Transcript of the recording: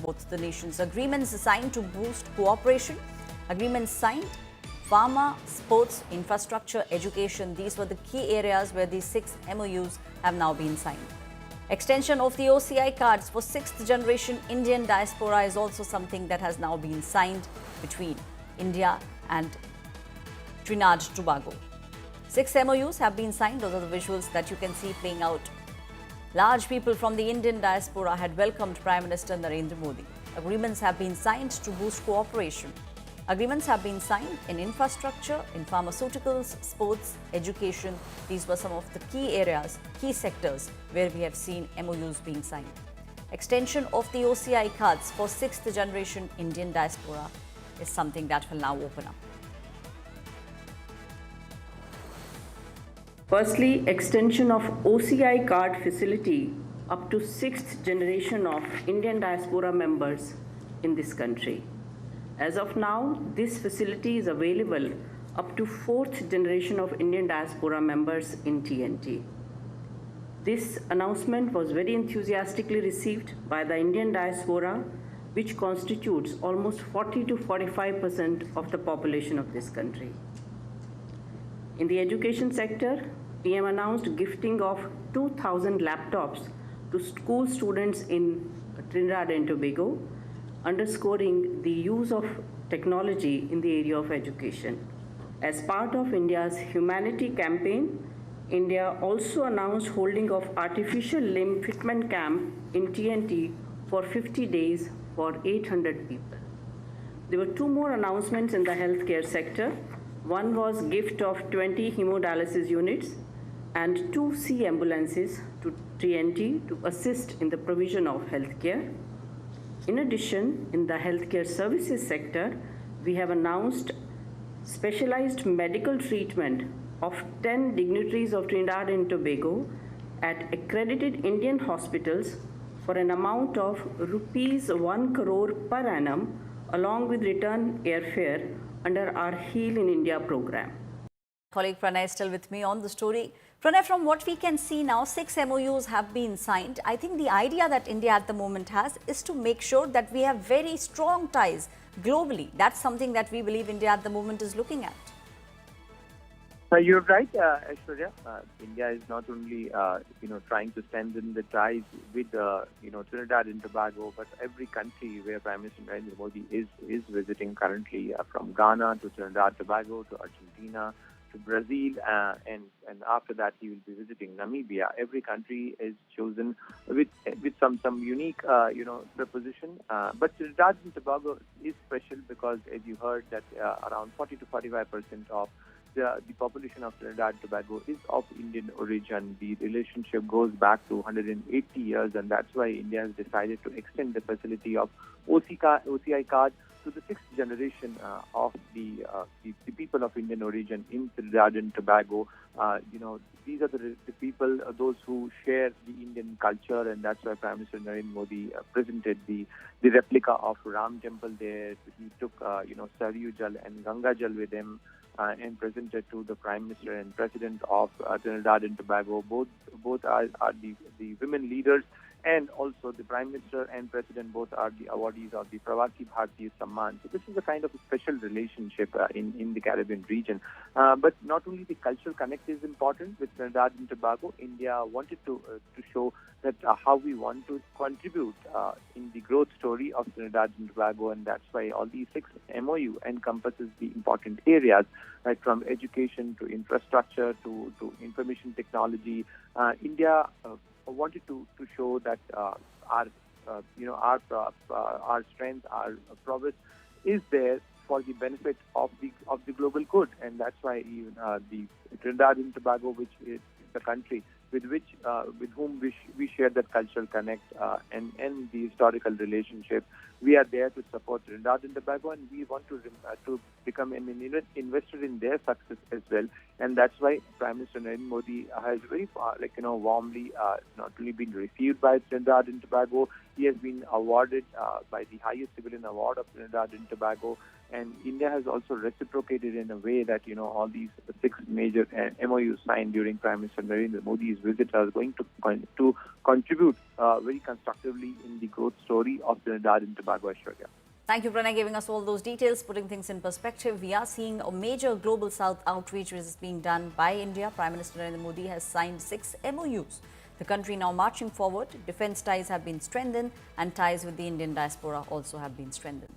both the nations. Agreements signed to boost cooperation. Agreements signed. Pharma, sports, infrastructure, education. These were the key areas where these 6 MOUs have now been signed. Extension of the OCI cards for 6th generation Indian diaspora is also something that has now been signed between India and Trinidad Tobago. 6 MOUs have been signed. Those are the visuals that you can see playing out. Large people from the Indian diaspora had welcomed Prime Minister Narendra Modi. Agreements have been signed to boost cooperation. Agreements have been signed in infrastructure, in pharmaceuticals, sports, education. These were some of the key areas, key sectors where we have seen MOUs being signed. Extension of the OCI cards for 6th generation Indian diaspora is something that will now open up. Firstly, extension of OCI card facility up to 6th generation of Indian diaspora members in this country. As of now, this facility is available up to 4th generation of Indian diaspora members in TNT. This announcement was very enthusiastically received by the Indian diaspora, which constitutes almost 40 to 45% of the population of this country. In the education sector, PM announced gifting of 2,000 laptops to school students in Trinidad and Tobago, underscoring the use of technology in the area of education. As part of India's humanity campaign, India also announced holding of artificial limb fitment camp in TNT for 50 days for 800 people. There were 2 more announcements in the healthcare sector. One was gift of 20 hemodialysis units and 2 sea ambulances to TNT to assist in the provision of healthcare. In addition, in the healthcare services sector, we have announced specialized medical treatment of 10 dignitaries of Trinidad and Tobago at accredited Indian hospitals for an amount of rupees 1 crore per annum, along with return airfare under our Heal in India program. Colleague Pranay is still with me on the story. Pranay, from what we can see now, 6 MOUs have been signed. I think the idea that India at the moment has is to make sure that we have very strong ties globally. That's something that we believe India at the moment is looking at. You're right, Aishwarya. India is not only trying to strengthen the ties with Trinidad and Tobago, but every country where Prime Minister Narendra Modi is visiting currently, from Ghana to Trinidad Tobago to Argentina to Brazil, and after that he will be visiting Namibia. Every country is chosen with some unique proposition. But Trinidad and Tobago is special because, as you heard, that around 40 to 45% of the population of Trinidad and Tobago is of Indian origin. The relationship goes back to 180 years, and that's why India has decided to extend the facility of OCI card to the 6th generation of the people of Indian origin in Trinidad and Tobago. These are the people, those who share the Indian culture, and that's why Prime Minister Narendra Modi presented the replica of Ram Temple there. He took Saryu Jal and Ganga Jal with him, and presented to the Prime Minister and President of Trinidad and Tobago. Both are the women leaders, and also the Prime Minister and President both are the awardees of the Pravasi Bharatiya Samman. So this is a kind of a special relationship in the Caribbean region. But not only the cultural connect is important with Trinidad and Tobago, India wanted to show that how we want to contribute in the growth story of Trinidad and Tobago, and that's why all these 6 MOU encompasses the important areas, right from education to infrastructure to information technology. India wanted to show that our strength, our prowess is there for the benefit of the global good, and that's why even the Trinidad and Tobago, which is the country with whom we share that cultural connect and the historical relationship, we are there to support Trinidad and Tobago, and we want to become an investor in their success as well. And that's why Prime Minister Narendra Modi has very warmly not only been received by Trinidad and Tobago he has been awarded by the highest civilian award of Trinidad and Tobago. And India has also reciprocated in a way that, all these 6 major MOUs signed during Prime Minister Narendra Modi's visit are going to contribute very constructively in the growth story of Trinidad and Tobago, Aishwarya. Thank you, Pranay, giving us all those details, putting things in perspective. We are seeing a major global south outreach which is being done by India. Prime Minister Narendra Modi has signed 6 MOUs. The country now marching forward. Defence ties have been strengthened and ties with the Indian diaspora also have been strengthened.